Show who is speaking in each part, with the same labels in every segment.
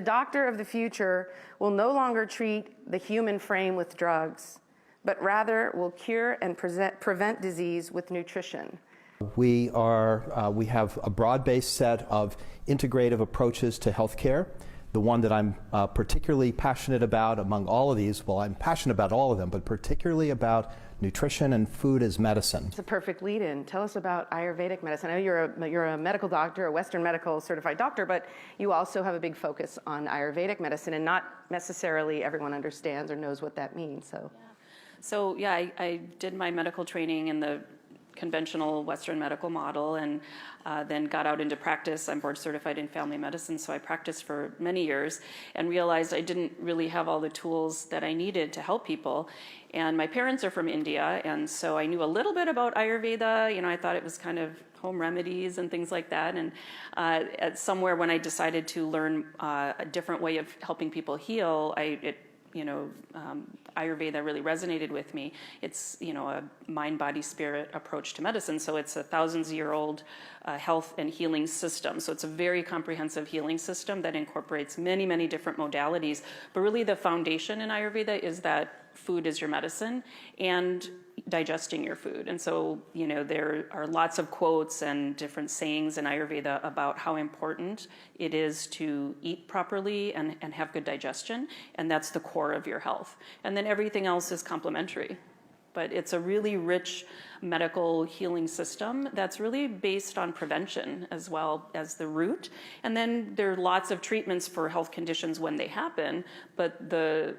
Speaker 1: doctor of the future will no longer treat the human frame with drugs, but rather will cure and prevent disease with nutrition.
Speaker 2: We have a broad-based set of integrative approaches to healthcare. The one that I'm particularly passionate about among all of these, well, I'm passionate about all of them, but particularly about nutrition and food as medicine.
Speaker 1: It's a perfect lead-in. Tell us about Ayurvedic medicine. I know you're a medical doctor, a Western medical certified doctor, but you also have a big focus on Ayurvedic medicine, and not necessarily everyone understands or knows what that means.
Speaker 3: I did my medical training in the conventional Western medical model, and then got out into practice. I'm board certified in family medicine, so I practiced for many years and realized I didn't really have all the tools that I needed to help people. And my parents are from India, and so I knew a little bit about Ayurveda. You know, I thought it was kind of home remedies and things like that. And at somewhere when I decided to learn a different way of helping people heal, Ayurveda really resonated with me. It's, a mind, body, spirit approach to medicine. So it's a thousands-year-old health and healing system. So it's a very comprehensive healing system that incorporates many, many different modalities. But really the foundation in Ayurveda is that food is your medicine and digesting your food. And so, there are lots of quotes and different sayings in Ayurveda about how important it is to eat properly and have good digestion. And that's the core of your health. And then everything else is complementary. But it's a really rich medical healing system that's really based on prevention as well as the root. And then there are lots of treatments for health conditions when they happen, but the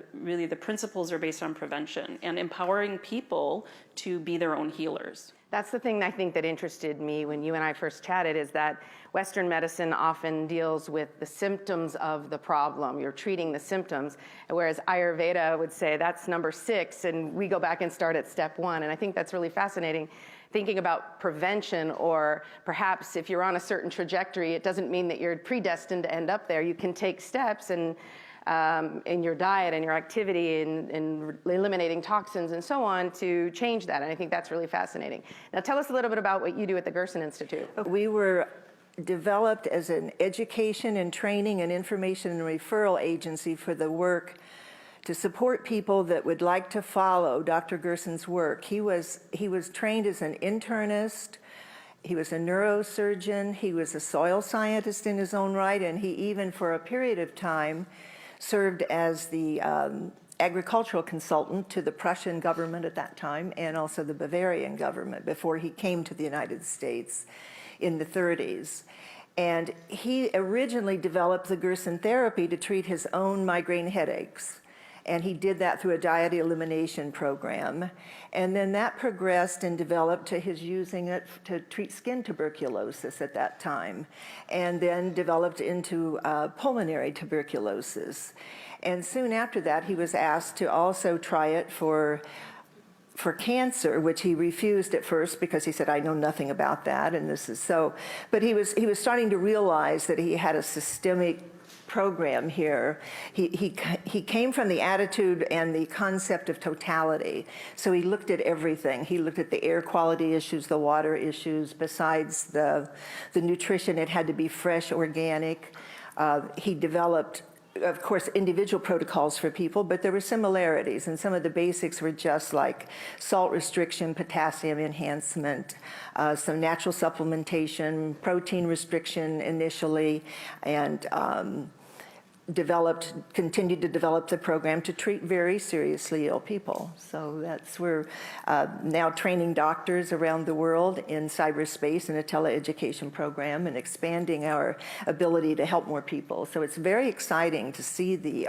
Speaker 3: principles are based on prevention and empowering people to be their own healers.
Speaker 1: That's the thing I think that interested me when you and I first chatted, is that Western medicine often deals with the symptoms of the problem. You're treating the symptoms, whereas Ayurveda would say that's number 6, and we go back and start at step 1. And I think that's really fascinating, thinking about prevention, or perhaps if you're on a certain trajectory, it doesn't mean that you're predestined to end up there. You can take steps and in your diet and your activity and eliminating toxins and so on to change that. And I think that's really fascinating. Now tell us a little bit about what you do at the Gerson Institute.
Speaker 4: We were developed as an education and training and information and referral agency for the work to support people that would like to follow Dr. Gerson's work. He was trained as an internist. He was a neurosurgeon. He was a soil scientist in his own right, and he even for a period of time served as the agricultural consultant to the Prussian government at that time, and also the Bavarian government before he came to the United States in the 30s. And he originally developed the Gerson therapy to treat his own migraine headaches. And he did that through a diet elimination program. And then that progressed and developed to his using it to treat skin tuberculosis at that time, and then developed into pulmonary tuberculosis. And soon after that, he was asked to also try it for cancer, which he refused at first because he said, I know nothing about that, and this is so. But he was starting to realize that he had a systemic program here. He came from the attitude and the concept of totality. So he looked at everything. He looked at the air quality issues, the water issues, besides the nutrition. It had to be fresh, organic. He developed, of course, individual protocols for people, but there were similarities, and some of the basics were just like salt restriction, potassium enhancement, some natural supplementation, protein restriction initially, and continued to develop the program to treat very seriously ill people. So that's where now training doctors around the world in cyberspace in a teleeducation program and expanding our ability to help more people. So it's very exciting to see the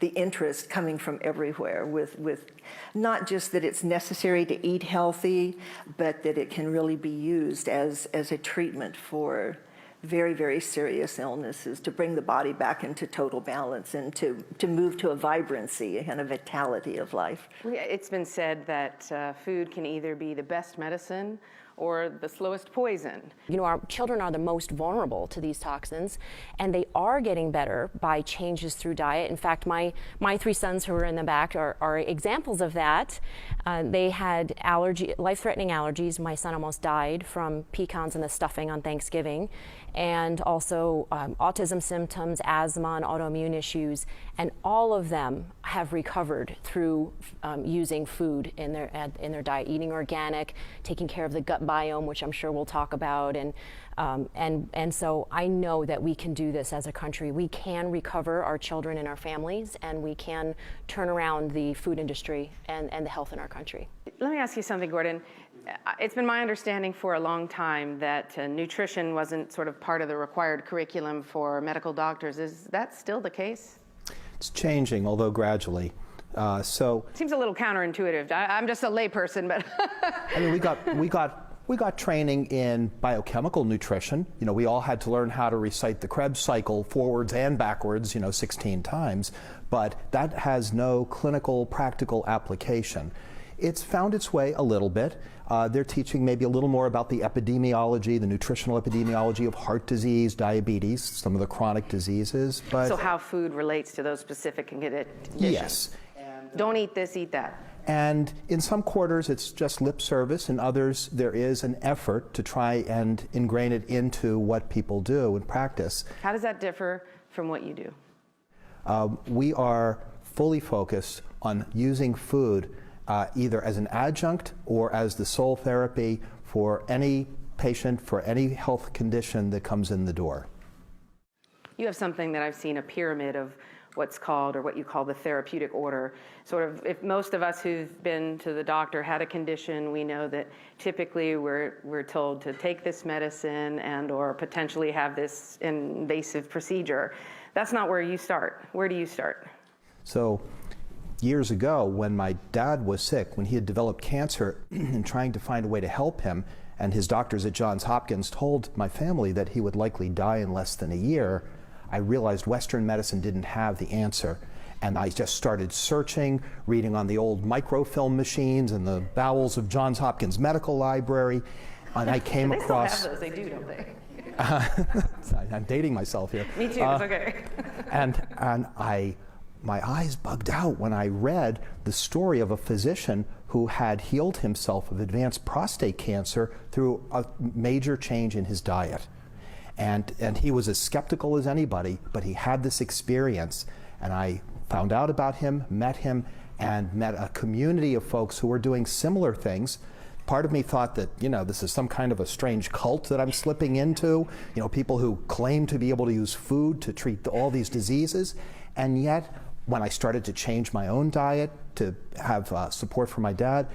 Speaker 4: interest coming from everywhere with not just that it's necessary to eat healthy, but that it can really be used as a treatment for very, very serious illnesses, to bring the body back into total balance and to move to a vibrancy and a vitality of life.
Speaker 1: It's been said that food can either be the best medicine or the slowest poison.
Speaker 5: You know, our children are the most vulnerable to these toxins, and they are getting better by changes through diet. In fact, my three sons who are in the back are examples of that. They had life-threatening allergies. My son almost died from pecans in the stuffing on Thanksgiving, and also autism symptoms, asthma, and autoimmune issues, and all of them have recovered through using food in their diet, eating organic, taking care of the gut biome, which I'm sure we'll talk about, and so I know that we can do this as a country. We can recover our children and our families, and we can turn around the food industry and the health in our country.
Speaker 1: Let me ask you something, Gordon. It's been my understanding for a long time that nutrition wasn't sort of part of the required curriculum for medical doctors. Is that still the case?
Speaker 2: It's changing, although gradually.
Speaker 1: Seems a little counterintuitive. I'm just a layperson, but
Speaker 2: I mean, we got training in biochemical nutrition. You know, we all had to learn how to recite the Krebs cycle forwards and backwards, 16 times, but that has no clinical, practical application. It's found its way a little bit. They're teaching maybe a little more about the epidemiology, the nutritional epidemiology of heart disease, diabetes, some of the chronic diseases. But
Speaker 1: so how food relates to those specific conditions.
Speaker 2: yes.
Speaker 1: Don't eat this, eat that.
Speaker 2: And in some quarters, it's just lip service. In others, there is an effort to try and ingrain it into what people do in practice.
Speaker 1: How does that differ from what you do?
Speaker 2: We are fully focused on using food either as an adjunct or as the sole therapy for any patient, for any health condition that comes in the door.
Speaker 1: You have something that I've seen, a pyramid of what's called, or what you call the therapeutic order. Sort of, if most of us who've been to the doctor had a condition, we know that typically we're told to take this medicine and or potentially have this invasive procedure. That's not where you start. Where do you start?
Speaker 2: So years ago, when my dad was sick, when he had developed cancer and trying to find a way to help him, and his doctors at Johns Hopkins told my family that he would likely die in less than a year, I realized Western medicine didn't have the answer. And I just started searching, reading on the old microfilm machines in the bowels of Johns Hopkins Medical Library, and I came across...
Speaker 1: They still have those, they do, don't they?
Speaker 2: I'm dating myself here.
Speaker 1: Me too, it's okay.
Speaker 2: And my eyes bugged out when I read the story of a physician who had healed himself of advanced prostate cancer through a major change in his diet. And he was as skeptical as anybody, but he had this experience, and I found out about him, met a community of folks who were doing similar things. Part of me thought that, this is some kind of a strange cult that I'm slipping into, people who claim to be able to use food to treat all these diseases. And yet, when I started to change my own diet to have support from my dad,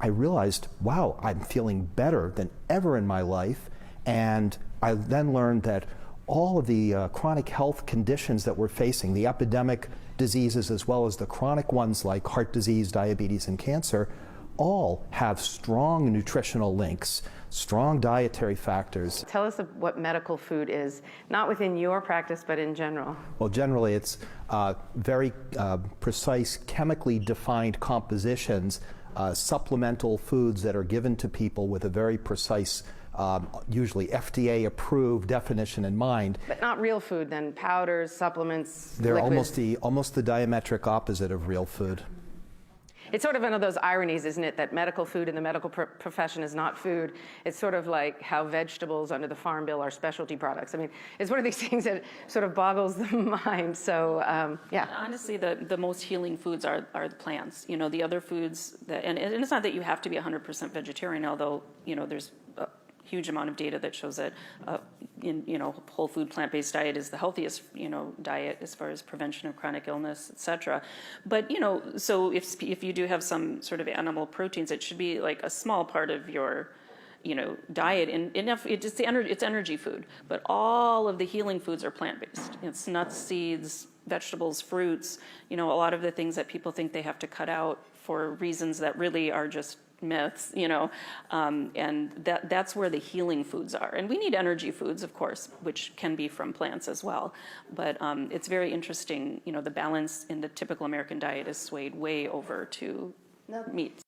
Speaker 2: I realized, wow, I'm feeling better than ever in my life. And I then learned that all of the chronic health conditions that we're facing, the epidemic diseases as well as the chronic ones like heart disease, diabetes, and cancer, all have strong nutritional links, strong dietary factors.
Speaker 1: Tell us what medical food is, not within your practice, but in general.
Speaker 2: Well, generally it's very precise, chemically defined compositions, supplemental foods that are given to people with a very precise, usually FDA-approved definition in mind.
Speaker 1: But not real food, then powders, supplements,
Speaker 2: They're
Speaker 1: liquids.
Speaker 2: almost the diametric opposite of real food.
Speaker 1: It's sort of one of those ironies, isn't it, that medical food in the medical profession is not food. It's sort of like how vegetables under the Farm Bill are specialty products. I mean, it's one of these things that sort of boggles the mind. So, yeah.
Speaker 3: Honestly, the most healing foods are the plants. The other foods, and it's not that you have to be 100% vegetarian, although, there's a huge amount of data that shows that whole food plant-based diet is the healthiest diet as far as prevention of chronic illness, etc. But so if you do have some sort of animal proteins, it should be like a small part of your diet, and enough. It's energy food. But all of the healing foods are plant-based. It's nuts, seeds, vegetables, fruits. A lot of the things that people think they have to cut out for reasons that really are just myths, and that's where the healing foods are. And we need energy foods, of course, which can be from plants as well. But it's very interesting, the balance in the typical American diet is swayed way over to meats.